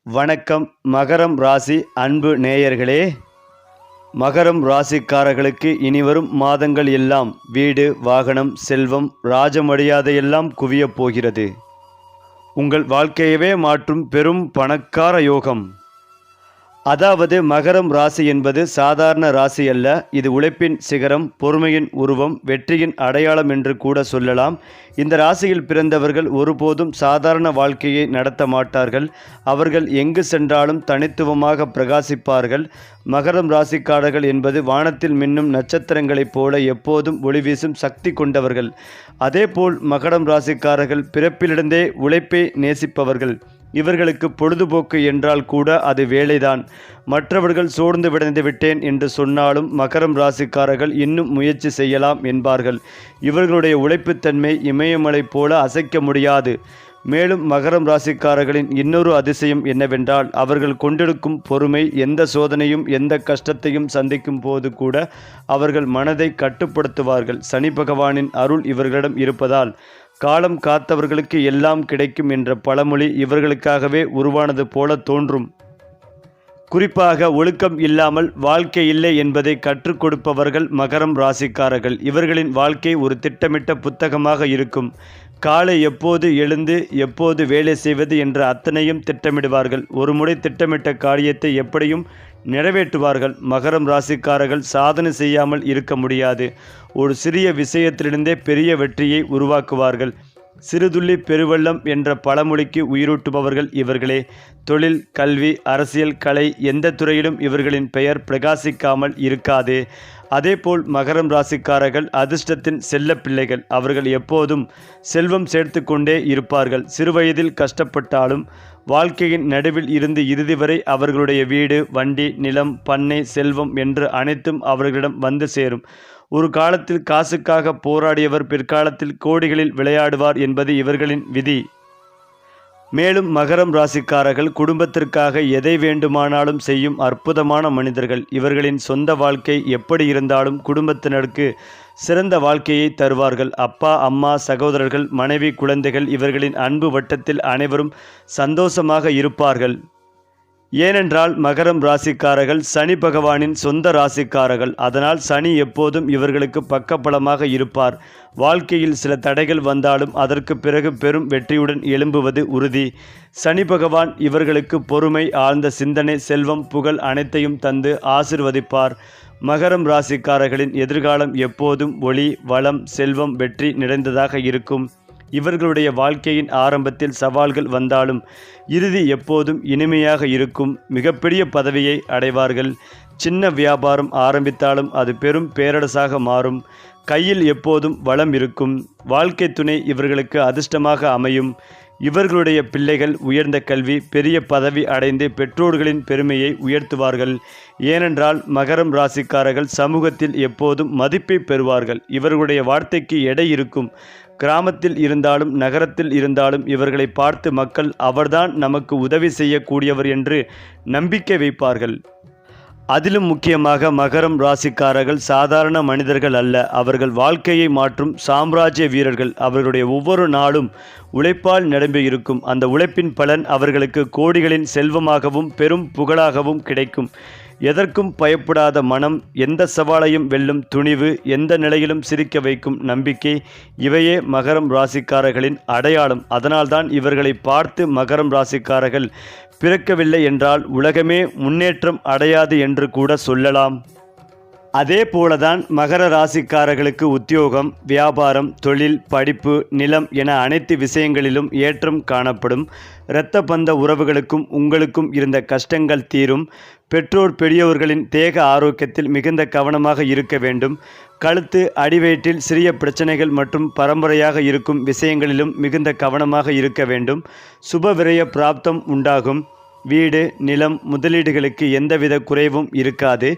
வணக்கம். மகரம் ராசி அன்பு நேயர்களே, மகரம் ராசிக்காரர்களுக்கு இனிவரும் மாதங்கள் எல்லாம் வீடு, வாகனம், செல்வம், ராஜமரியாதையெல்லாம் குவியப் போகிறது. உங்கள் வாழ்க்கையவே மாற்றும் பெரும் பணக்கார யோகம். அதாவது மகரம் ராசி என்பது சாதாரண ராசி அல்ல. இது உழைப்பின் சிகரம், பொறுமையின் உருவம், வெற்றியின் அடையாளம் என்று கூட சொல்லலாம். இந்த ராசியில் பிறந்தவர்கள் ஒருபோதும் சாதாரண வாழ்க்கையை நடத்த மாட்டார்கள். அவர்கள் எங்கு சென்றாலும் தனித்துவமாக பிரகாசிப்பார்கள். மகரம் ராசிக்காரர்கள் என்பது வானத்தில் மின்னும் நட்சத்திரங்களைப் போல எப்போதும் ஒளி வீசும் சக்தி கொண்டவர்கள். அதேபோல் மகரம் ராசிக்காரர்கள் பிறப்பிலிருந்தே உழைப்பை நேசிப்பவர்கள். இவர்களுக்கு பொழுதுபோக்கு என்றால் கூட அது வேலைதான். மற்றவர்கள் சோர்ந்து விடைந்து விட்டேன் என்று சொன்னாலும் மகரம் ராசிக்காரர்கள் இன்னும் முயற்சி செய்யலாம் என்பார்கள். இவர்களுடைய உழைப்புத்தன்மை இமயமலை போல அசைக்க முடியாது. மேலும் மகரம் ராசிக்காரர்களின் இன்னொரு அதிசயம் என்னவென்றால், அவர்கள் கொண்டிருக்கும் பொறுமை. எந்த சோதனையும் எந்த கஷ்டத்தையும் சந்திக்கும் போது கூட அவர்கள் மனதை கட்டுப்படுத்துவார்கள். சனி பகவானின் அருள் இவர்களிடம் இருப்பதால் காலம் காத்தவர்களுக்கு எல்லாம் கிடைக்கும் என்ற பழமொழி இவர்களுக்காகவே உருவானது போல தோன்றும். குறிப்பாக ஒழுக்கம் இல்லாமல் வாழ்க்கை இல்லை என்பதை கற்றுக் கொடுப்பவர்கள் மகரம் ராசிக்காரர்கள். இவர்களின் வாழ்க்கை ஒரு திட்டமிட்ட புத்தகமாக இருக்கும். காலை எப்போது எழுந்து எப்போது வேலை செய்வது என்ற அத்தனையும் திட்டமிடுவார்கள். ஒரு முறை திட்டமிட்ட காரியத்தை எப்படியும் நிறைவேற்றுவார்கள். மகரம் ராசிக்காரர்கள் சாதனை செய்யாமல் இருக்க முடியாது. ஒரு சிறிய விஷயத்திலிருந்தே பெரிய வெற்றியை உருவாக்குவார்கள். சிறுதுள்ளி பெருவெள்ளம் என்ற பழமொழிக்கு உயிரூட்டுபவர்கள் இவர்களே. தொழில், கல்வி, அரசியல், கலை எந்த துறையிலும் இவர்களின் பெயர் பிரகாசிக்காமல் இருக்காது. அதேபோல் மகரம் ராசிக்காரர்கள் அதிர்ஷ்டத்தின் செல்ல பிள்ளைகள். அவர்கள் எப்போதும் செல்வம் சேர்த்து கொண்டே இருப்பார்கள். சிறுவயதில் கஷ்டப்பட்டாலும் வாழ்க்கையின் நடுவில் இருந்து இறுதி வரை அவர்களுடைய வீடு, வண்டி, நிலம், பண்ணை, செல்வம் என்று அனைத்தும் அவர்களிடம் வந்து சேரும். ஒரு காலத்தில் காசுக்காக போராடியவர் பிற்காலத்தில் கோடிகளில் விளையாடுவார் என்பது இவர்களின் விதி. மேலும் மகரம் ராசிக்காரர்கள் குடும்பத்திற்காக எதை வேண்டுமானாலும் செய்யும் அற்புதமான மனிதர்கள். இவர்களின் சொந்த வாழ்க்கை எப்படி இருந்தாலும் குடும்பத்தினருக்கு சிறந்த வாழ்க்கையை தருவார்கள். அப்பா, அம்மா, சகோதரர்கள், மனைவி, குழந்தைகள் இவர்களின் அன்பு வட்டத்தில் அனைவரும் சந்தோஷமாக இருப்பார்கள். ஏனென்றால் மகரம் ராசிக்காரர்கள் சனி பகவானின் சொந்த ராசிக்காரர்கள். அதனால் சனி எப்போதும் இவர்களுக்கு பக்கபலமாக இருப்பார். வாழ்க்கையில் சில தடைகள் வந்தாலும் அதற்கு பிறகு பெரும் வெற்றியுடன் எழும்புவது உறுதி. சனி பகவான் இவர்களுக்கு பொறுமை, ஆழ்ந்த சிந்தனை, செல்வம், புகழ் அனைத்தையும் தந்து ஆசிர்வதிப்பார். மகரம் ராசிக்காரர்களின் எதிர்காலம் எப்போதும் ஒளி, வளம், செல்வம், வெற்றி நிறைந்ததாக இருக்கும். இவர்களுடைய வாழ்க்கையின் ஆரம்பத்தில் சவால்கள் வந்தாலும் இறுதி எப்போதும் இனிமையாக இருக்கும். மிகப்பெரிய பதவியை அடைவார்கள். சின்ன வியாபாரம் ஆரம்பித்தாலும் அது பெரும் பேரரசாக மாறும். கையில் எப்போதும் வளம் இருக்கும். வாழ்க்கை துணை இவர்களுக்கு அதிர்ஷ்டமாக அமையும். இவர்களுடைய பிள்ளைகள் உயர்ந்த கல்வி, பெரிய பதவி அடைந்து பெற்றோர்களின் பெருமையை உயர்த்துவார்கள். ஏனென்றால் மகரம் ராசிக்காரர்கள் சமூகத்தில் எப்போதும் மதிப்பை பெறுவார்கள். இவர்களுடைய வார்த்தைக்கு எடை இருக்கும். கிராமத்தில் இருந்தாலும் நகரத்தில் இருந்தாலும் இவர்களை பார்த்து மக்கள் அவர்தான் நமக்கு உதவி செய்யக்கூடியவர் என்று நம்பிக்கை வைப்பார்கள். அதிலும் முக்கியமாக மகரம் ராசிக்காரர்கள் சாதாரண மனிதர்கள் அல்ல. அவர்கள் வாழ்க்கையை மாற்றும் சாம்ராஜ்ய வீரர்கள். அவர்களுடைய ஒவ்வொரு நாளும் உழைப்பால் நிரம்பி இருக்கும். அந்த உழைப்பின் பலன் அவர்களுக்கு கோடிகளின் செல்வமாகவும் பெரும் புகழாகவும் கிடைக்கும். எதற்கும் பயப்படாத மனம், எந்த சவாலையும் வெல்லும் துணிவு, எந்த நிலையிலும் சிரிக்க வைக்கும் நம்பிக்கை, இவையே மகரம் ராசிக்காரர்களின் அடையாளம். அதனால்தான் இவர்களை பார்த்து மகரம் ராசிக்காரர்கள் பிறக்கவில்லை என்றால் உலகமே முன்னேற்றம் அடையாது என்று கூட சொல்லலாம். அதே போலதான் மகர ராசிக்காரர்களுக்கு உத்தியோகம், வியாபாரம், தொழில், படிப்பு, நிலம் என அனைத்து விஷயங்களிலும் ஏற்றம் காணப்படும். இரத்த பந்த உறவுகளுக்கும் உங்களுக்கும் இருந்த கஷ்டங்கள் தீரும். பெற்றோர் பெரியோர்களின் தேக ஆரோக்கியத்தில் மிகுந்த கவனமாக இருக்க வேண்டும். கழுத்து, அடிவயிற்றில் சிறிய பிரச்சனைகள் மற்றும் பரம்பரையாக இருக்கும் விஷயங்களிலும் மிகுந்த கவனமாக இருக்க வேண்டும். சுப விரய பிராப்தம் உண்டாகும். வீடு, நிலம், முதலீடுகளுக்கு எந்தவித குறைவும் இருக்காது.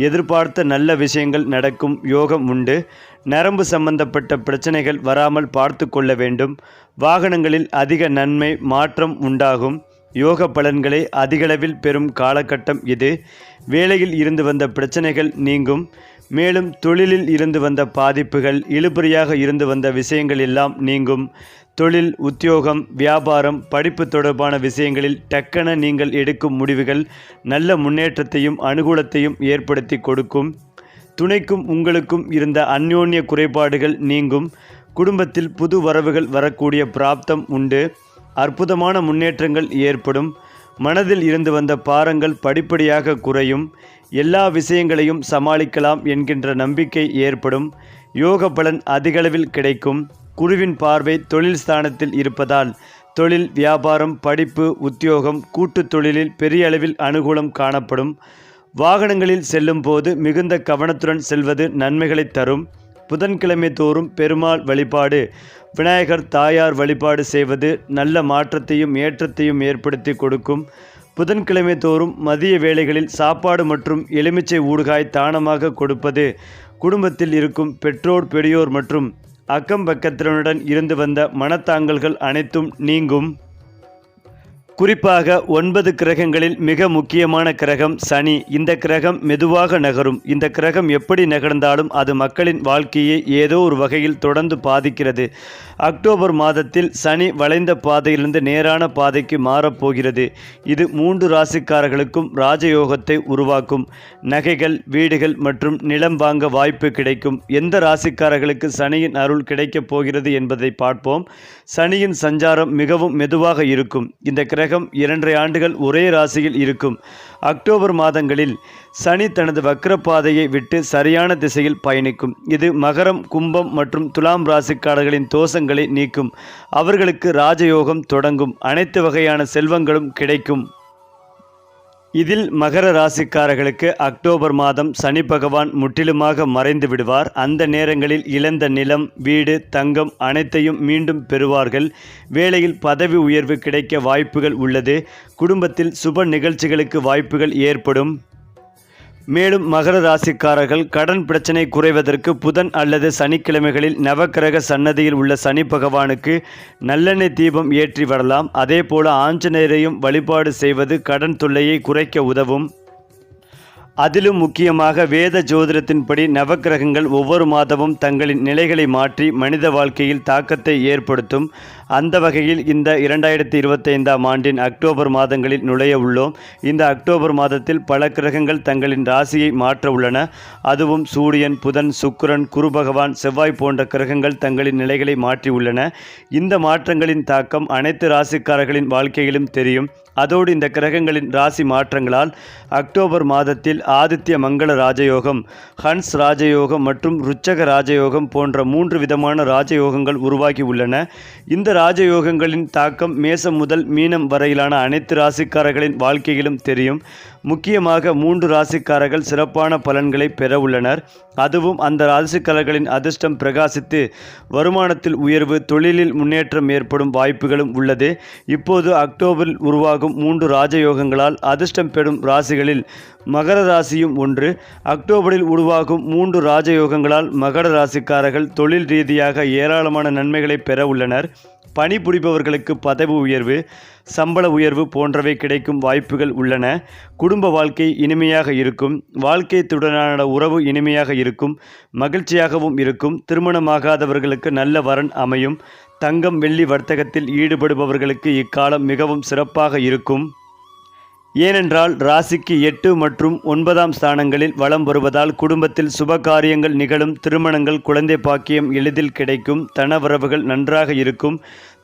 எதிர்பார்த்த நல்ல விஷயங்கள் நடக்கும் யோகம் உண்டு. நரம்பு சம்பந்தப்பட்ட பிரச்சனைகள் வராமல் பார்த்து கொள்ள வேண்டும். வாகனங்களில் அதிக நன்மை, மாற்றம் உண்டாகும். யோக பலன்களை அதிகளவில் பெறும் காலகட்டம் இது. வேலையில் இருந்து வந்த பிரச்சனைகள் நீங்கும். மேலும் தொழிலில் இருந்து வந்த பாதிப்புகள், இழுபறியாக இருந்து வந்த விஷயங்கள் எல்லாம் நீங்கும். தொழில், உத்தியோகம், வியாபாரம், படிப்பு தொடர்பான விஷயங்களில் டக்கென நீங்கள் எடுக்கும் முடிவுகள் நல்ல முன்னேற்றத்தையும் அனுகூலத்தையும் ஏற்படுத்தி கொடுக்கும். துணைக்கும் உங்களுக்கும் இருந்த அந்யோன்ய குறைபாடுகள் நீங்கும். குடும்பத்தில் புது வரவுகள் வரக்கூடிய பிராப்தம் உண்டு. அற்புதமான முன்னேற்றங்கள் ஏற்படும். மனதில் இருந்து வந்த பாரங்கள் படிப்படியாக குறையும். எல்லா விஷயங்களையும் சமாளிக்கலாம் என்கின்ற நம்பிக்கை ஏற்படும். யோக பலன் அதிகளவில் கிடைக்கும். குருவின் பார்வை தொழில் ஸ்தானத்தில் இருப்பதால் தொழில், வியாபாரம், படிப்பு, உத்தியோகம், கூட்டு தொழிலில் பெரிய அளவில் அனுகூலம் காணப்படும். வாகனங்களில் செல்லும் போது மிகுந்த கவனத்துடன் செல்வது நன்மைகளை தரும். புதன்கிழமை தோறும் பெருமாள் வழிபாடு, விநாயகர், தாயார் வழிபாடு செய்வது நல்ல மாற்றத்தையும் ஏற்றத்தையும் ஏற்படுத்தி கொடுக்கும். புதன்கிழமை தோறும் மதிய வேளைகளில் சாப்பாடு மற்றும் எலுமிச்சை ஊறுகாய் தானமாக கொடுப்பது குடும்பத்தில் இருக்கும் பெற்றோர், பெரியோர் மற்றும் அக்கம் பக்கத்தினருடன் இருந்து வந்த மனத்தாங்கல்கள் அனைத்தும் நீங்கும். குறிப்பாக 9 கிரகங்களில் மிக முக்கியமான கிரகம் சனி. இந்த கிரகம் மெதுவாக நகரும். இந்த கிரகம் எப்படி நகர்ந்தாலும் அது மக்களின் வாழ்க்கையை ஏதோ ஒரு வகையில் தொடர்ந்து பாதிக்கிறது. அக்டோபர் மாதத்தில் சனி வளைந்த பாதையிலிருந்து நேரான பாதைக்கு மாறப்போகிறது. இது 3 ராசிக்காரர்களுக்கும் ராஜயோகத்தை உருவாக்கும். நகைகள், வீடுகள் மற்றும் நிலம் வாங்க வாய்ப்பு கிடைக்கும். எந்த ராசிக்காரர்களுக்கு சனியின் அருள் கிடைக்கப் போகிறது என்பதை பார்ப்போம். சனியின் சஞ்சாரம் மிகவும் மெதுவாக இருக்கும். இந்த கிரகம் 2.5 ஆண்டுகள் ஒரே ராசியில் இருக்கும். அக்டோபர் மாதங்களில் சனி தனது வக்ர பாதையை விட்டு சரியான திசையில் பயணிக்கும். இது மகரம், கும்பம் மற்றும் துலாம் ராசிக்காரர்களின் தோஷங்களை நீக்கும். அவர்களுக்கு ராஜயோகம் தொடங்கும். அனைத்து வகையான செல்வங்களும் கிடைக்கும். இதில் மகர ராசிக்காரர்களுக்கு அக்டோபர் மாதம் சனி பகவான் முற்றிலுமாக மறைந்து விடுவார். அந்த நேரங்களில் இழந்த நிலம், வீடு, தங்கம் அனைத்தையும் மீண்டும் பெறுவார்கள். வேலையில் பதவி உயர்வு கிடைக்க வாய்ப்புகள் உள்ளது. குடும்பத்தில் சுப நிகழ்ச்சிகளுக்கு வாய்ப்புகள் ஏற்படும். மேலும் மகர ராசிக்காரர்கள் கடன் பிரச்சனை குறைவதற்கு புதன் அல்லது சனிக்கிழமைகளில் நவக்கிரக சன்னதியில் உள்ள சனி பகவானுக்கு நல்லெண்ணெய் தீபம் ஏற்றி வரலாம். அதேபோல ஆஞ்சநேயரையும் வழிபாடு செய்வது கடன் தொல்லையை குறைக்க உதவும். அதிலும் முக்கியமாக வேத ஜோதிடத்தின்படி நவக்கிரகங்கள் ஒவ்வொரு மாதமும் தங்களின் நிலைகளை மாற்றி மனித வாழ்க்கையில் தாக்கத்தை ஏற்படுத்தும். அந்த வகையில் இந்த 2025ஆம் ஆண்டின் அக்டோபர் மாதங்களில் நுழைய உள்ளோம். இந்த அக்டோபர் மாதத்தில் பல கிரகங்கள் தங்களின் ராசியை மாற்ற உள்ளன. அதுவும் சூரியன், புதன், சுக்கிரன், குரு பகவான், செவ்வாய் போன்ற கிரகங்கள் தங்களின் நிலைகளை மாற்றி உள்ளன. இந்த மாற்றங்களின் தாக்கம் அனைத்து ராசிக்காரர்களின் வாழ்க்கையிலும் தெரியும். அதோடு இந்த கிரகங்களின் ராசி மாற்றங்களால் அக்டோபர் மாதத்தில் ஆதித்ய மங்கள ராஜயோகம், ஹன்ஸ் ராஜயோகம் மற்றும் ருச்சக ராஜயோகம் போன்ற 3 விதமான ராஜயோகங்கள் உருவாகி உள்ளன. இந்த ராஜயோகங்களின் தாக்கம் மேசம் முதல் மீனம் வரையிலான அனைத்து ராசிக்காரர்களின் வாழ்க்கையிலும் தெரியும். முக்கியமாக 3 ராசிக்காரர்கள் சிறப்பான பலன்களை பெற உள்ளனர். அதுவும் அந்த ராசிக்காரர்களின் அதிர்ஷ்டம் பிரகாசித்து வருமானத்தில் உயர்வு, தொழிலில் முன்னேற்றம் ஏற்படும் வாய்ப்புகளும் உள்ளது. இப்போது அக்டோபரில் உருவாகும் 3 ராஜயோகங்களால் அதிர்ஷ்டம் பெறும் ராசிகளில் மகர ராசியும் ஒன்று. அக்டோபரில் உருவாகும் 3 ராஜயோகங்களால் மகர ராசிக்காரர்கள் தொழில் ரீதியாக ஏராளமான நன்மைகளை பெற உள்ளனர். பணிபுரிபவர்களுக்கு பதவி உயர்வு, சம்பள உயர்வு போன்றவை கிடைக்கும் வாய்ப்புகள் உள்ளன. குடும்ப வாழ்க்கை இனிமையாக இருக்கும். வாழ்க்கை துடனான உறவு இனிமையாக இருக்கும். மகிழ்ச்சியாகவும் இருக்கும். திருமணமாகாதவர்களுக்கு நல்ல வரன் அமையும். தங்கம், வெள்ளி வர்த்தகத்தில் ஈடுபடுபவர்களுக்கு இக்காலம் மிகவும் சிறப்பாக இருக்கும். ஏனென்றால் ராசிக்கு 8 மற்றும் 9ஆம் ஸ்தானங்களில் வலம் வருவதால் குடும்பத்தில் சுப காரியங்கள் நிகழும். திருமணங்கள், குழந்தை பாக்கியம் எளிதில் கிடைக்கும். தனவரவுகள் நன்றாக இருக்கும்.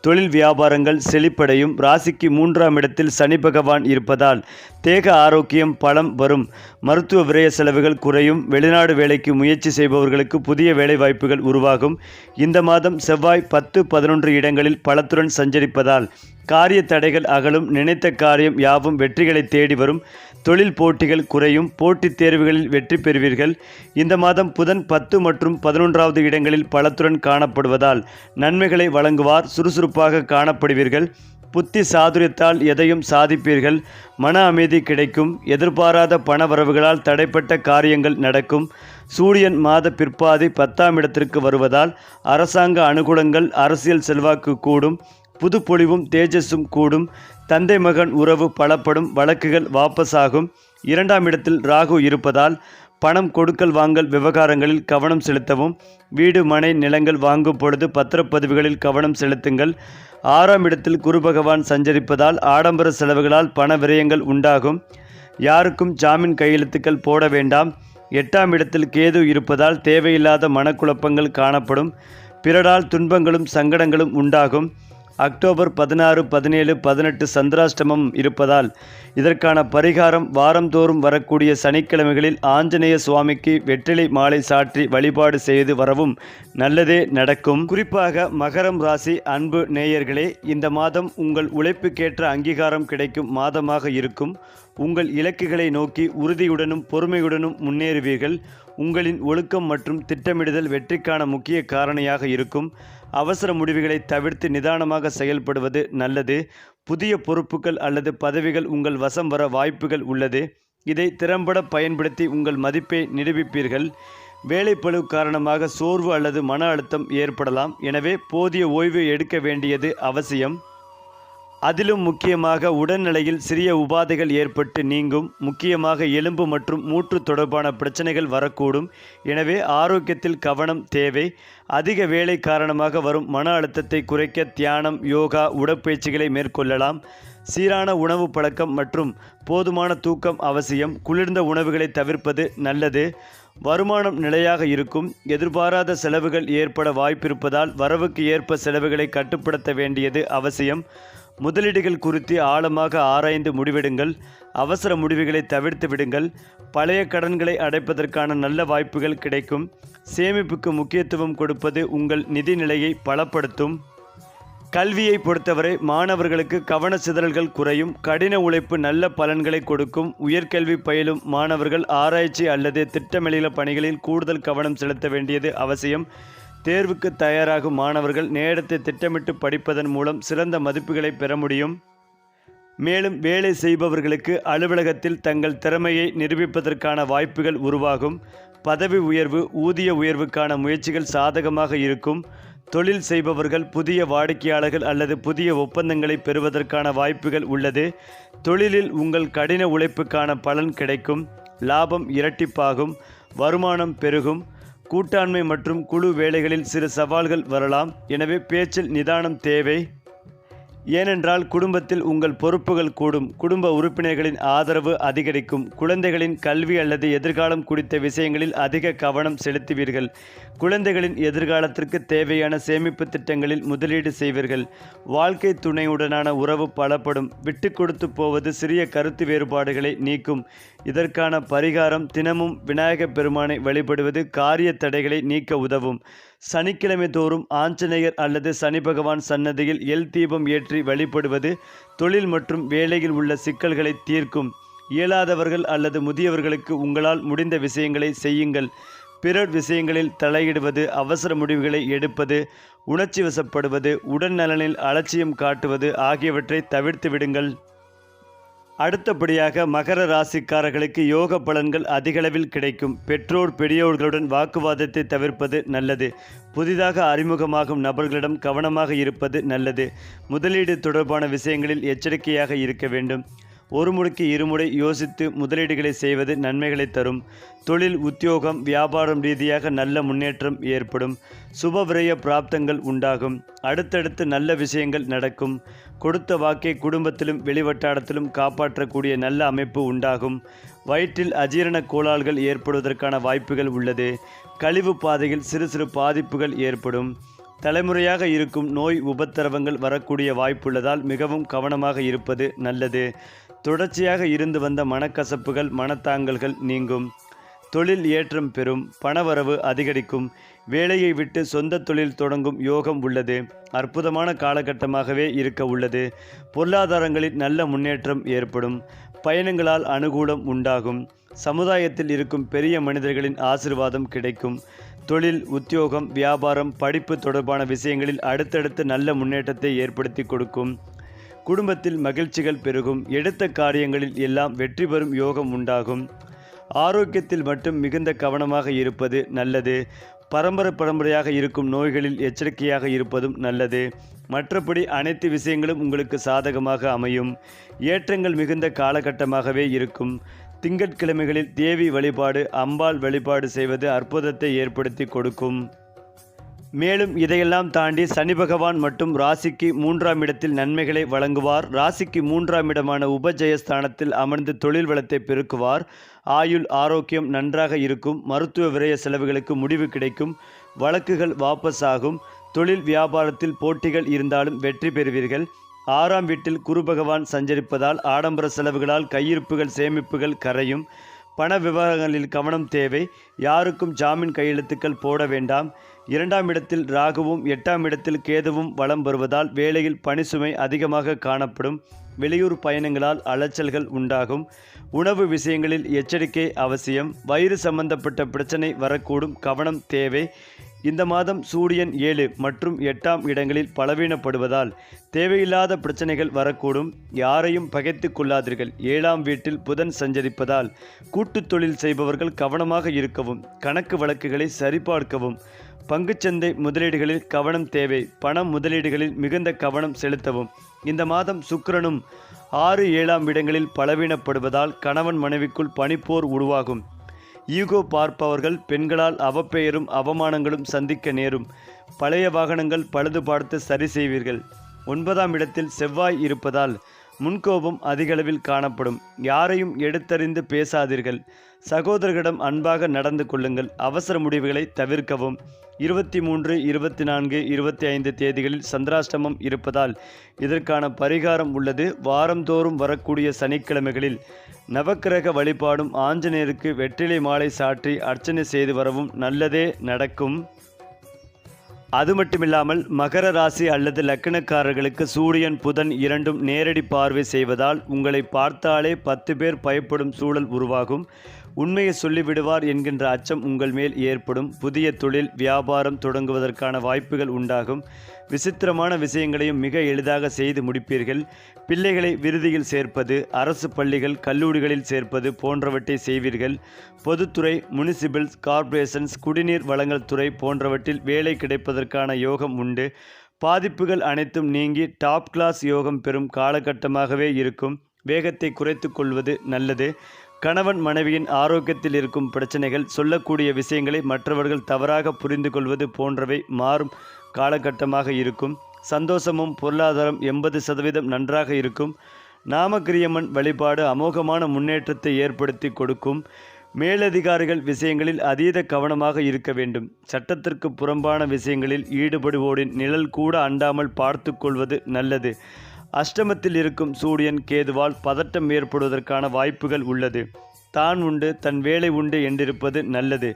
தொழில் வியாபாரங்கள் செழிப்படையும். ராசிக்கு 3ஆம் இடத்தில் சனி பகவான் இருப்பதால் தேக ஆரோக்கியம் பலம் வரும். மருத்துவ விரய செலவுகள் குறையும். வெளிநாடு வேலைக்கு முயற்சி செய்பவர்களுக்கு புதிய வேலை வாய்ப்புகள் உருவாகும். இந்த மாதம் செவ்வாய் 10, 11 இடங்களில் பலத்துடன் சஞ்சரிப்பதால் காரிய தடைகள் அகலும். நினைத்த காரியம் யாவும் வெற்றிகளை தேடி வரும். தொழில் போட்டிகள் குறையும். போட்டித் தேர்வுகளில் வெற்றி பெறுவீர்கள். இந்த மாதம் புதன் 10 மற்றும் 11வது இடங்களில் பலத்துடன் காணப்படுவதால் நன்மைகளை வழங்குவார். சுறுசுறுப்பாக காணப்படுவீர்கள். புத்தி சாதுரியத்தால் எதையும் சாதிப்பீர்கள். மன அமைதி கிடைக்கும். எதிர்பாராத பண வரவுகளால் தடைப்பட்ட காரியங்கள் நடக்கும். சூரியன் மாத பிற்பாதி 10ஆம் இடத்திற்கு வருவதால் அரசாங்க அனுகூலங்கள், அரசியல் செல்வாக்கு கூடும். புது பொலிவும் தேஜஸும் கூடும். தந்தை மகன் உறவு பலப்படும். வழக்குகள் வாபஸாகும். 2ஆம் இடத்தில் ராகு இருப்பதால் பணம் கொடுக்கல் வாங்கல் விவகாரங்களில் கவனம் செலுத்தவும். வீடு மனை நிலங்கள் வாங்கும் பொழுது பத்திரப்பதிவுகளில் கவனம் செலுத்துங்கள். 6ஆம் இடத்தில் குரு பகவான் சஞ்சரிப்பதால் ஆடம்பர செலவுகளால் பண விரயங்கள் உண்டாகும். யாருக்கும் ஜாமீன் கையெழுத்துக்கள் போட வேண்டாம். 8ஆம் இடத்தில் கேது இருப்பதால் தேவையில்லாத மனக்குழப்பங்கள் காணப்படும். பிறரால் துன்பங்களும் சங்கடங்களும் உண்டாகும். அக்டோபர் 16, 17, 18 சந்திராஷ்டமம் இருப்பதால் இதற்கான பரிகாரம் வாரந்தோறும் வரக்கூடிய சனிக்கிழமைகளில் ஆஞ்சநேய சுவாமிக்கு வெற்றிலை மாலை சாற்றி வழிபாடு செய்து வரவும் நல்லதே நடக்கும். குறிப்பாக மகரம் ராசி அன்பு நேயர்களே, இந்த மாதம் உங்கள் உழைப்புக்கேற்ற அங்கீகாரம் கிடைக்கும் மாதமாக இருக்கும். உங்கள் இலக்குகளை நோக்கி உறுதியுடனும் பொறுமையுடனும் முன்னேறுவீர்கள். உங்களின் ஒழுக்கம் மற்றும் திட்டமிடுதல் வெற்றிக்கான முக்கிய காரணியாக இருக்கும். அவசர முடிவுகளை தவிர்த்து நிதானமாக செயல்படுவது நல்லது. புதிய பொறுப்புகள் அல்லது பதவிகள் உங்கள் வசம் வர வாய்ப்புகள் உள்ளது. இதை திறம்பட பயன்படுத்தி உங்கள் மதிப்பை நிரூபிப்பீர்கள். வேலைப்பளு காரணமாக சோர்வு அல்லது மன அழுத்தம் ஏற்படலாம். எனவே போதிய ஓய்வு எடுக்க வேண்டியது அவசியம். அதிலும் முக்கியமாக உடல்நிலையில் சிறிய உபாதைகள் ஏற்பட்டு நீங்கும். முக்கியமாக எலும்பு மற்றும் மூட்டு தொடர்பான பிரச்சனைகள் வரக்கூடும். எனவே ஆரோக்கியத்தில் கவனம் தேவை. அதிக வேலை காரணமாக வரும் மன அழுத்தத்தை குறைக்க தியானம், யோகா, உடற்பயிற்சிகளை மேற்கொள்ளலாம். சீரான உணவு பழக்கம் மற்றும் போதுமான தூக்கம் அவசியம். குளிர்ந்த உணவுகளை தவிர்ப்பது நல்லது. வருமானம் நிலையாக இருக்கும். எதிர்பாராத செலவுகள் ஏற்பட வாய்ப்பிருப்பதால் வரவுக்கு ஏற்ப செலவுகளை கட்டுப்படுத்த வேண்டியது அவசியம். முதலீடுகள் குறித்து ஆழமாக ஆராய்ந்து முடிவெடுங்கள். அவசர முடிவுகளை தவிர்த்து விடுங்கள். பழைய கடன்களை அடைப்பதற்கான நல்ல வாய்ப்புகள் கிடைக்கும். சேமிப்புக்கு முக்கியத்துவம் கொடுப்பது உங்கள் நிதி நிலையை பலப்படுத்தும். கல்வியை பொறுத்தவரை மாணவர்களுக்கு கவன சிதறல்கள் குறையும். கடின உழைப்பு நல்ல பலன்களை கொடுக்கும். உயர்கல்வி பயிலும் மாணவர்கள் ஆராய்ச்சி அல்லது திட்டமிடல் பணிகளில் கூடுதல் கவனம் செலுத்த வேண்டியது அவசியம். தேர்வுக்கு தயாராகும் மாணவர்கள் நேரத்தை திட்டமிட்டு படிப்பதன் மூலம் சிறந்த மதிப்புகளை பெற முடியும். மேலும் வேலை செய்பவர்களுக்கு அலுவலகத்தில் தங்கள் திறமையை நிரூபிப்பதற்கான வாய்ப்புகள் உருவாகும். பதவி உயர்வு, ஊதிய உயர்வுக்கான முயற்சிகள் சாதகமாக இருக்கும். தொழில் செய்பவர்கள் புதிய வாடிக்கையாளர்கள் அல்லது புதிய ஒப்பந்தங்களை பெறுவதற்கான வாய்ப்புகள் உள்ளது. தொழிலில் உங்கள் கடின உழைப்புக்கான பலன் கிடைக்கும். லாபம் இரட்டிப்பாகும். வருமானம் பெருகும். கூட்டாண்மை மற்றும் குழு வேலைகளில் சிறு சவால்கள் வரலாம். எனவே பேச்சில் நிதானம் தேவை. ஏனென்றால் குடும்பத்தில் உங்கள் பொறுப்புகள் கூடும். குடும்ப உறுப்பினர்களின் ஆதரவு அதிகரிக்கும். குழந்தைகளின் கல்வி அல்லது எதிர்காலம் குறித்த விஷயங்களில் அதிக கவனம் செலுத்துவீர்கள். குழந்தைகளின் எதிர்காலத்திற்கு தேவையான சேமிப்பு திட்டங்களில் முதலீடு செய்வீர்கள். வாழ்க்கை துணையுடனான உறவு பலப்படும். விட்டு கொடுத்து போவது சிறிய கருத்து வேறுபாடுகளை நீக்கும். இதற்கான பரிகாரம் தினமும் விநாயகப் பெருமானை வழிபடுவது காரிய தடைகளை நீக்க உதவும். சனிக்கிழமை தோறும் ஆஞ்சநேயர் அல்லது சனி பகவான் சன்னதியில் எல் தீபம் ஏற்றி வழிபடுவது தொழில் மற்றும் வேலையில் உள்ள சிக்கல்களை தீர்க்கும். இயலாதவர்கள் அல்லது முதியவர்களுக்கு உங்களால் முடிந்த விஷயங்களை செய்யுங்கள். பிறர் விஷயங்களில் தலையிடுவது, அவசர முடிவுகளை எடுப்பது, உணர்ச்சி வசப்படுவது, உடல் நலனில் அலட்சியம் காட்டுவது ஆகியவற்றை தவிர்த்து விடுங்கள். அடுத்தபடியாக மகர ராசிக்காரர்களுக்கு யோக பலன்கள் அதிகளவில் கிடைக்கும். பெற்றோர் பெரியோர்களுடன் வாக்குவாதத்தை தவிர்ப்பது நல்லது. புதிதாக அறிமுகமாகும் நபர்களிடம் கவனமாக இருப்பது நல்லது. முதலீடு தொடர்பான விஷயங்களில் எச்சரிக்கையாக இருக்க வேண்டும். ஒரு முறைக்கு இருமுறை யோசித்து முதலீடுகளை செய்வது நன்மைகளை தரும். தொழில், உத்தியோகம், வியாபாரம் ரீதியாக நல்ல முன்னேற்றம் ஏற்படும். சுப விரய பிராப்தங்கள் உண்டாகும். அடுத்தடுத்து நல்ல விஷயங்கள் நடக்கும். கொடுத்த வாக்கை குடும்பத்திலும் வெளிவட்டாரத்திலும் காப்பாற்றக்கூடிய நல்ல அமைப்பு உண்டாகும். வயிற்றில் அஜீரண கோளாறுகள் ஏற்படுவதற்கான வாய்ப்புகள் உள்ளது. கழிவு பாதையில் சிறு சிறு பாதிப்புகள் ஏற்படும். தலைமுறையாக இருக்கும் நோய் உபத்திரவங்கள் வரக்கூடிய வாய்ப்புள்ளதால் மிகவும் கவனமாக இருப்பது நல்லது. தொடர்ச்சியாக இருந்து வந்த மனக்கசப்புகள், மனத்தாங்கல்கள் நீங்கும். தொழில் ஏற்றம் பெறும். பணவரவு அதிகரிக்கும். வேலையை விட்டு சொந்த தொழில் தொடங்கும் யோகம் உள்ளது. அற்புதமான காலகட்டமாகவே இருக்க உள்ளது. பொருளாதாரங்களில் நல்ல முன்னேற்றம் ஏற்படும். பயணங்களால் அனுகூலம் உண்டாகும். சமுதாயத்தில் இருக்கும் பெரிய மனிதர்களின் ஆசீர்வாதம் கிடைக்கும். தொழில், உத்தியோகம், வியாபாரம், படிப்பு தொடர்பான விஷயங்களில் அடுத்தடுத்து நல்ல முன்னேற்றத்தை ஏற்படுத்தி கொடுக்கும். குடும்பத்தில் மகிழ்ச்சிகள் பெருகும். எடுத்த காரியங்களில் எல்லாம் வெற்றி பெறும் யோகம் உண்டாகும். ஆரோக்கியத்தில் மட்டும் மிகுந்த கவனமாக இருப்பது நல்லது. பரம்பரையாக இருக்கும் நோய்களில் எச்சரிக்கையாக இருப்பதும் நல்லது. மற்றபடி அனைத்து விஷயங்களும் உங்களுக்கு சாதகமாக அமையும். ஏற்றங்கள் மிகுந்த காலகட்டமாகவே இருக்கும். திங்கட்கிழமைகளில் தேவி வழிபாடு, அம்பாள் வழிபாடு செய்வது அற்புதத்தை ஏற்படுத்தி கொடுக்கும். மேலும் இதையெல்லாம் தாண்டி சனி பகவான் மட்டும் ராசிக்கு 3ஆம் இடத்தில் நன்மைகளை வழங்குவார். ராசிக்கு 3ஆம் இடமான உபஜயஸ்தானத்தில் அமர்ந்து தொழில் வளத்தை பெருக்குவார். ஆயுள் ஆரோக்கியம் நன்றாக இருக்கும். மருத்துவ விரய செலவுகளுக்கு முடிவு கிடைக்கும். வழக்குகள் வாபஸ் ஆகும். தொழில் வியாபாரத்தில் போட்டிகள் இருந்தாலும் வெற்றி பெறுவீர்கள். 6ஆம் வீட்டில் குரு பகவான் சஞ்சரிப்பதால் ஆடம்பர செலவுகளால் கையிருப்புகள் சேமிப்புகள் கரையும். பண விவகாரங்களில் கவனம் தேவை. யாருக்கும் ஜாமீன் கையெழுத்துக்கள் போட வேண்டாம். 2ஆம் இடத்தில் ராகுவும் 8ஆம் இடத்தில் கேதுவும் வலம் வருவதால் வேலையில் பணிசுமை அதிகமாக காணப்படும். வெளியூர் பயணங்களால் அலைச்சல்கள் உண்டாகும். உணவு விஷயங்களில் எச்சரிக்கை அவசியம். வயிறு சம்பந்தப்பட்ட பிரச்சனை வரக்கூடும். கவனம் தேவை. இந்த மாதம் சூரியன் 7 மற்றும் 8ஆம் இடங்களில் பலவீனப்படுவதால் தேவையில்லாத பிரச்சனைகள் வரக்கூடும். யாரையும் பகைத்து கொள்ளாதீர்கள். 7ஆம் வீட்டில் புதன் சஞ்சரிப்பதால் கூட்டுத் தொழில் செய்பவர்கள் கவனமாக இருக்கவும். கணக்கு வழக்குகளை சரிபார்க்கவும். பங்குச்சந்தை முதலீடுகளில் கவனம் தேவை. பணம் முதலீடுகளில் மிகுந்த கவனம் செலுத்தவும். இந்த மாதம் சுக்கிரனும் 6, 7ஆம் இடங்களில் பலவீனப்படுவதால் கணவன் மனைவிக்குள் பனிப்போர் உருவாகும். ஈகோ பார்ப்பவர்கள் பெண்களால் அவப்பெயரும் அவமானங்களும் சந்திக்க நேரும். பழைய வாகனங்கள் பழுது பார்த்து சரி செய்வீர்கள். 9ஆம் இடத்தில் செவ்வாய் இருப்பதால் முன்கோபம் அதிகளவில் காணப்படும். யாரையும் எடுத்தறிந்து பேசாதீர்கள். சகோதரர்களிடம் அன்பாக நடந்து கொள்ளுங்கள். அவசர முடிவுகளை தவிர்க்கவும். 23, 24, 25 தேதிகளில் சந்திராஷ்டமம் இருப்பதால் இதற்கான பரிகாரம் உள்ளது. வாரந்தோறும் வரக்கூடிய சனிக்கிழமைகளில் நவக்கிரக வழிபாடும் ஆஞ்சநேயருக்கு வெற்றிலை மாலை சாற்றி அர்ச்சனை செய்து வரவும் நல்லதே நடக்கும். அது மட்டுமில்லாமல் மகர ராசி அல்லது லக்னக்காரர்களுக்கு சூரியன் புதன் இரண்டும் நேரடி பார்வை செய்வதால் உங்களை பார்த்தாலே 10 பேர் பயப்படும் சூழல் உருவாகும். உண்மையை சொல்லிவிடுவார் என்கின்ற அச்சம் உங்கள் மேல் ஏற்படும். புதிய தொழில் வியாபாரம் தொடங்குவதற்கான வாய்ப்புகள் உண்டாகும். விசித்திரமான விஷயங்களையும் மிக எளிதாக செய்து முடிப்பீர்கள். பிள்ளைகளை விருதியில் சேர்ப்பது, அரசு பள்ளிகள் கல்லூரிகளில் சேர்ப்பது போன்றவற்றை செய்வீர்கள். பொதுத்துறை, முனிசிபல்ஸ், கார்ப்பரேஷன்ஸ், குடிநீர் வழங்கல் துறை போன்றவற்றில் வேலை கிடைப்பதற்கான யோகம் உண்டு. பாதிப்புகள் அனைத்தும் நீங்கி டாப் கிளாஸ் யோகம் பெறும் காலகட்டமாகவே இருக்கும். வேகத்தை குறைத்து கொள்வது நல்லது. கணவன் மனைவியின் ஆரோக்கியத்தில் இருக்கும் பிரச்சனைகள், சொல்லக்கூடிய விஷயங்களை மற்றவர்கள் தவறாக புரிந்து கொள்வது போன்றவை மாறும் காலகட்டமாக இருக்கும். சந்தோஷமும் பொருளாதாரம் 80% நன்றாக இருக்கும். நாமகிரியம்மன் வழிபாடு அமோகமான முன்னேற்றத்தை ஏற்படுத்தி கொடுக்கும். மேலதிகாரிகள் விஷயங்களில் அதீத கவனமாக இருக்க வேண்டும். சட்டத்திற்கு புறம்பான விஷயங்களில் ஈடுபடுவோரின் நிழல் கூட அண்டாமல் பார்த்து கொள்வது நல்லது. அஷ்டமத்தில் இருக்கும் சூரியன் கேதுவால் பதட்டம் ஏற்படுவதற்கான வாய்ப்புகள் உள்ளது. தான் உண்டு தன் வேலை உண்டு என்றிருப்பது நல்லது.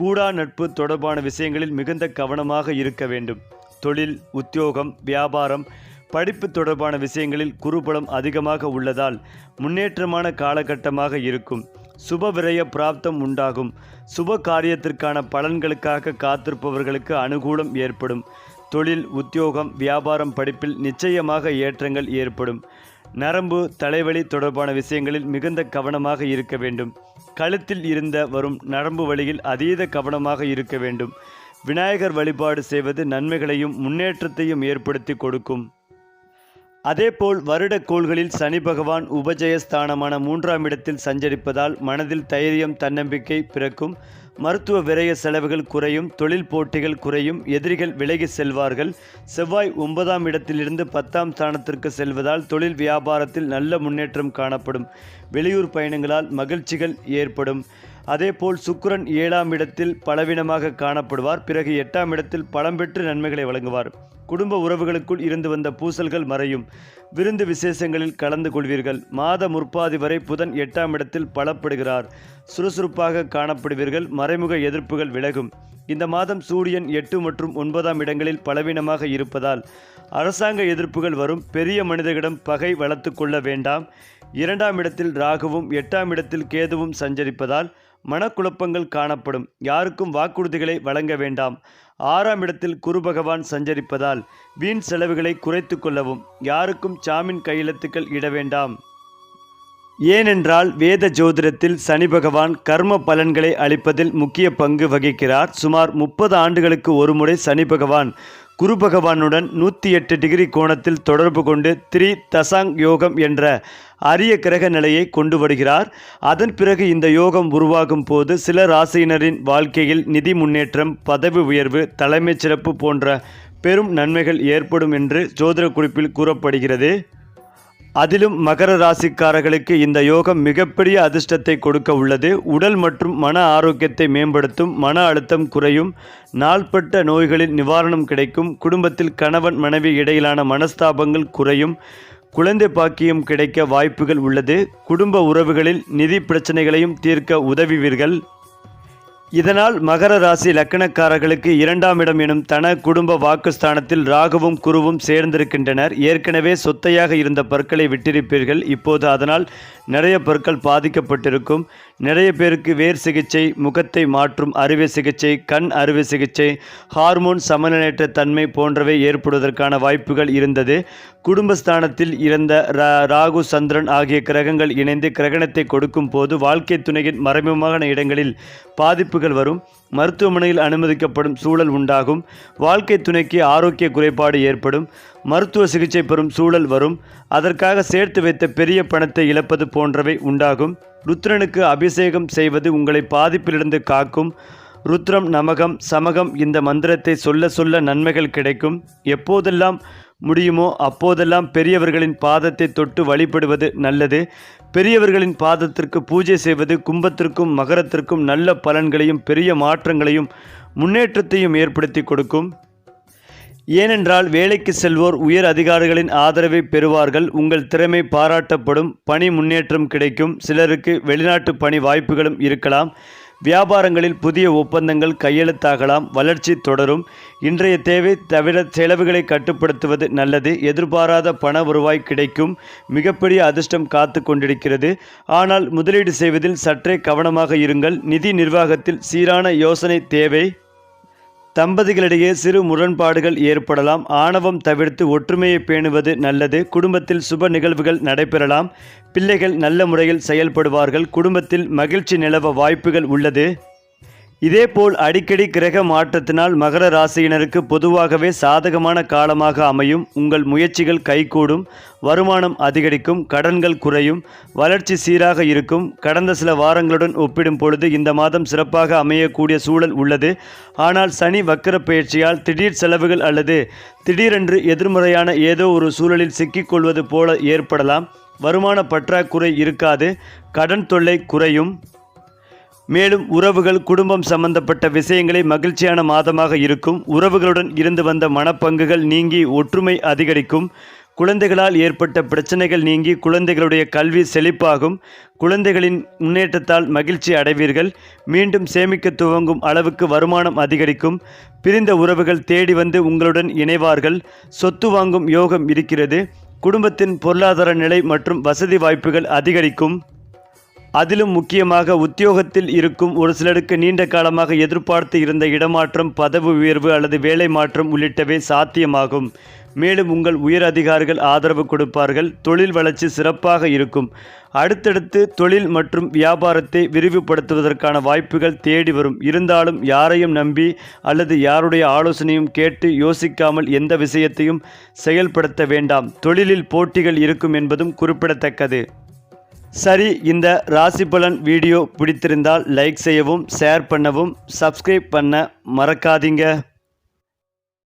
கூடா நட்பு தொடர்பான விஷயங்களில் மிகுந்த கவனமாக இருக்க வேண்டும். தொழில், உத்தியோகம், வியாபாரம், படிப்பு தொடர்பான விஷயங்களில் குருபலம் அதிகமாக உள்ளதால் முன்னேற்றமான காலகட்டமாக இருக்கும். சுப விரய பிராப்தம் உண்டாகும். சுப காரியத்திற்கான பலன்களுக்காக காத்திருப்பவர்களுக்கு அனுகூலம் ஏற்படும். தொழில், உத்தியோகம், வியாபாரம், படிப்பில் நிச்சயமாக ஏற்றங்கள் ஏற்படும். நரம்பு, தலைவலி தொடர்பான விஷயங்களில் மிகுந்த கவனமாக இருக்க வேண்டும். கழுத்தில் இருந்த வரும் நரம்பு வலியில் அதீத கவனமாக இருக்க வேண்டும். விநாயகர் வழிபாடு செய்வது நன்மைகளையும் முன்னேற்றத்தையும் ஏற்படுத்தி கொடுக்கும். அதேபோல் வருட கோள்களில் சனி பகவான் உபஜயஸ்தானமான 3ஆம் இடத்தில் சஞ்சரிப்பதால் மனதில் தைரியம், தன்னம்பிக்கை பிறக்கும். மருத்துவ விரய செலவுகள் குறையும். தொழில் போட்டிகள் குறையும். எதிரிகள் விலகி செல்வார்கள். செவ்வாய் 9ஆம் இடத்திலிருந்து 10ஆம் ஸ்தானத்திற்கு செல்வதால் தொழில் வியாபாரத்தில் நல்ல முன்னேற்றம் காணப்படும். வெளியூர் பயணங்களால் மகிழ்ச்சிகள் ஏற்படும். அதேபோல் சுக்கிரன் 7ஆம் இடத்தில் பலவீனமாக காணப்படுவார். பிறகு 8ஆம் இடத்தில் பலம் பெற்று நன்மைகளை வழங்குவார். குடும்ப உறவுகளுக்குள் இருந்து வந்த பூசல்கள் மறையும். விருந்து விசேஷங்களில் கலந்து கொள்வீர்கள். மாத முற்பாதி வரை புதன் 8ஆம் இடத்தில் பலப்படுகிறார். சுறுசுறுப்பாக காணப்படுவீர்கள். மறைமுக எதிர்ப்புகள் விலகும். இந்த மாதம் சூரியன் 8 மற்றும் 9ஆம் இடங்களில் பலவீனமாக இருப்பதால் அரசாங்க எதிர்ப்புகள் வரும். பெரிய மனிதர்களிடம் பகை வளர்த்து கொள்ள வேண்டாம். 2ஆம் இடத்தில் ராகுவும் 8ஆம் இடத்தில் கேதுவும் சஞ்சரிப்பதால் மனக்குழப்பங்கள் காணப்படும். யாருக்கும் வாக்குறுதிகளை வழங்க வேண்டாம். 6ஆம் இடத்தில் குரு பகவான் சஞ்சரிப்பதால் வீண் செலவுகளை குறைத்து கொள்ளவும். யாருக்கும் ஜாமீன் கையெழுத்துக்கள் இட வேண்டாம். ஏனென்றால் வேத ஜோதிடத்தில் சனி பகவான் கர்ம பலன்களை அளிப்பதில் முக்கிய பங்கு வகிக்கிறார். சுமார் 30 ஆண்டுகளுக்கு ஒருமுறை சனி பகவான் குரு பகவானுடன் 108 டிகிரி கோணத்தில் தொடர்பு கொண்டு த்ரீ தசாங் யோகம் என்ற அரிய கிரக நிலையை கொண்டு வருகிறார். அதன் பிறகு இந்த யோகம் உருவாகும் போது சில ராசியினரின் வாழ்க்கையில் நிதி முன்னேற்றம், பதவி உயர்வு, தலைமைச் சிறப்பு போன்ற பெரும் நன்மைகள் ஏற்படும் என்று ஜோதிட குறிப்பில் கூறப்படுகிறது. அதிலும் மகர ராசிக்காரர்களுக்கு இந்த யோகம் மிகப்பெரிய அதிர்ஷ்டத்தை கொடுக்க உள்ளது. உடல் மற்றும் மன ஆரோக்கியத்தை மேம்படுத்தும், மன அழுத்தம் குறையும், நாள்பட்ட நோய்களில் நிவாரணம் கிடைக்கும், குடும்பத்தில் கணவன் மனைவி இடையிலான மனஸ்தாபங்கள் குறையும், குழந்தை பாக்கியம் கிடைக்க வாய்ப்புகள் உள்ளது. குடும்ப உறவுகளில் நிதி பிரச்சனைகளையும் தீர்க்க உதவுவீர்கள். இதனால் மகர ராசி லக்கணக்காரர்களுக்கு 2ஆம் இடம் எனும் தன குடும்ப வாக்குஸ்தானத்தில் ராகுவும் குருவும் சேர்ந்திருக்கின்றனர். ஏற்கனவே சொத்தையாக இருந்த பற்களை விட்டிருப்பீர்கள். இப்போது அதனால் நிறைய பற்கள் பாதிக்கப்பட்டிருக்கும். நிறைய பேருக்கு வேர் சிகிச்சை, முகத்தை மாற்றும் அறுவை சிகிச்சை, கண் அறுவை சிகிச்சை, ஹார்மோன் சமநிலையற்ற தன்மை போன்றவை ஏற்படுவதற்கான வாய்ப்புகள் இருந்தது. குடும்பஸ்தானத்தில் இருந்த ராகு, சந்திரன் ஆகிய கிரகங்கள் இணைந்து கிரகணத்தை கொடுக்கும் போது வாழ்க்கை துணையின் மறைமுகமான இடங்களில் பாதிப்புகள் வரும். மருத்துவமனையில் அனுமதிக்கப்படும் சூழல் உண்டாகும். வாழ்க்கை துணைக்கு ஆரோக்கிய குறைபாடு ஏற்படும். மருத்துவ சிகிச்சை பெறும் சூழல் வரும். அதற்காக சேர்த்து வைத்த பெரிய பணத்தை இழப்பது போன்றவை உண்டாகும். ருத்ரனுக்கு அபிஷேகம் செய்வது உங்களை பாதிப்பிலிருந்து காக்கும். ருத்ரம் நமகம் சமகம் இந்த மந்திரத்தை சொல்ல சொல்ல நன்மைகள் கிடைக்கும். எப்போதெல்லாம் முடியுமோ அப்போதெல்லாம் பெரியவர்களின் பாதத்தை தொட்டு வழிபடுவது நல்லது. பெரியவர்களின் பாதத்திற்கு பூஜை செய்வது கும்பத்திற்கும் மகரத்திற்கும் நல்ல பலன்களையும் பெரிய மாற்றங்களையும் முன்னேற்றத்தையும் ஏற்படுத்தி கொடுக்கும். ஏனென்றால் வேலைக்கு செல்வோர் உயர் அதிகாரிகளின் ஆதரவை பெறுவார்கள். உங்கள் திறமை பாராட்டப்படும். பணி முன்னேற்றம் கிடைக்கும். சிலருக்கு வெளிநாட்டு பணி வாய்ப்புகளும் இருக்கலாம். வியாபாரங்களில் புதிய ஒப்பந்தங்கள் கையெழுத்தாகலாம். வளர்ச்சி தொடரும். இன்றைய தேவை தவிர செலவுகளை கட்டுப்படுத்துவது நல்லது. எதிர்பாராத பண வருவாய் கிடைக்கும். மிகப்பெரிய அதிர்ஷ்டம் காத்து கொண்டிருக்கிறது. ஆனால் முதலீடு செய்வதில் சற்றே கவனமாக இருங்கள். நிதி நிர்வாகத்தில் சீரான யோசனை தேவை. தம்பதிகளிடையே சிறு முரண்பாடுகள் ஏற்படலாம். ஆணவம் தவிர்த்து ஒற்றுமையை பேணுவது நல்லது. குடும்பத்தில் சுப நிகழ்வுகள் நடைபெறலாம். பிள்ளைகள் நல்ல முறையில் செயல்படுவார்கள். குடும்பத்தில் மகிழ்ச்சி நிலவ வாய்ப்புகள் உள்ளது. இதேபோல் அடிக்கடி கிரக மாற்றத்தினால் மகர ராசியினருக்கு பொதுவாகவே சாதகமான காலமாக அமையும். உங்கள் முயற்சிகள் கைகூடும். வருமானம் அதிகரிக்கும். கடன்கள் குறையும். வளர்ச்சி சீராக இருக்கும். கடந்த சில வாரங்களுடன் ஒப்பிடும் பொழுது இந்த மாதம் சிறப்பாக அமையக்கூடிய சூழல் உள்ளது. ஆனால் சனி வக்கர பயிற்சியால் திடீர் செலவுகள் அல்லது திடீரென்று எதிர்மறையான ஏதோ ஒரு சூழலில் சிக்கிக்கொள்வது போல ஏற்படலாம். வருமான பற்றாக்குறை இருக்காது. கடன் தொல்லை குறையும். மேலும் உறவுகள், குடும்பம் சம்பந்தப்பட்ட விஷயங்களை மகிழ்ச்சியான மாதமாக இருக்கும். உறவுகளுடன் இருந்து வந்த மனப்பங்குகள் நீங்கி ஒற்றுமை அதிகரிக்கும். குழந்தைகளால் ஏற்பட்ட பிரச்சனைகள் நீங்கி குழந்தைகளுடைய கல்வி செழிப்பாகும். குழந்தைகளின் முன்னேற்றத்தால் மகிழ்ச்சி அடைவீர்கள். மீண்டும் சேமிக்க துவங்கும் அளவுக்கு வருமானம் அதிகரிக்கும். பிரிந்த உறவுகள் தேடி வந்து உங்களுடன் இணைவார்கள். சொத்து வாங்கும் யோகம் இருக்கிறது. குடும்பத்தின் பொருளாதார நிலை மற்றும் வசதி வாய்ப்புகள் அதிகரிக்கும். அதிலும் முக்கியமாக உத்தியோகத்தில் இருக்கும் ஒரு சிலருக்கு நீண்ட காலமாக எதிர்பார்த்து இருந்த இடமாற்றம், பதவி உயர்வு அல்லது வேலை மாற்றம் உள்ளிட்டவை சாத்தியமாகும். மேலும் உங்கள் உயர் அதிகாரிகள் ஆதரவு கொடுப்பார்கள். தொழில் வளர்ச்சி சிறப்பாக இருக்கும். அடுத்தடுத்து தொழில் மற்றும் வியாபாரத்தை விரிவுபடுத்துவதற்கான வாய்ப்புகள் தேடி வரும். இருந்தாலும் யாரையும் நம்பி அல்லது யாருடைய ஆலோசனையும் கேட்டு யோசிக்காமல் எந்த விஷயத்தையும் செயல்படுத்த வேண்டாம். தொழிலில் போட்டிகள் இருக்கும் என்பதும் குறிப்பிடத்தக்கது. சரி, இந்த ராசி பலன் வீடியோ பிடித்திருந்தால் லைக் செய்யவும், ஷேர் பண்ணவும், சப்ஸ்கிரைப் பண்ண மறக்காதீங்க.